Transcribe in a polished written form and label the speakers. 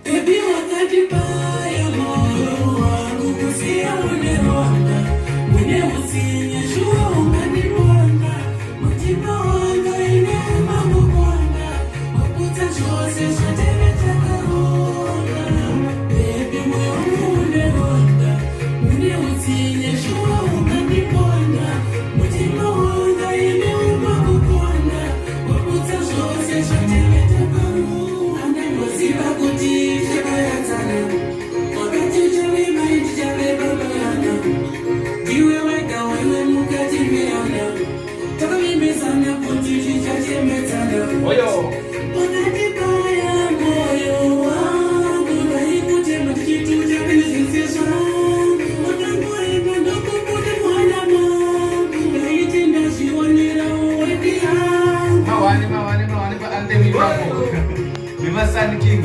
Speaker 1: Baby, wakati baya moyo wangu kusiauneona mwenye usinyeshua unganibona mutima wangu inema mukona wakuta chose shateretakahona Baby, moyo uneona mwenye usinyeshua unganibona mutima wangu inema mukona wakuta chose shateretakahona Ananiwasiba kuti
Speaker 2: Oyo. Mawani pa ante mi papo. Mi masan king.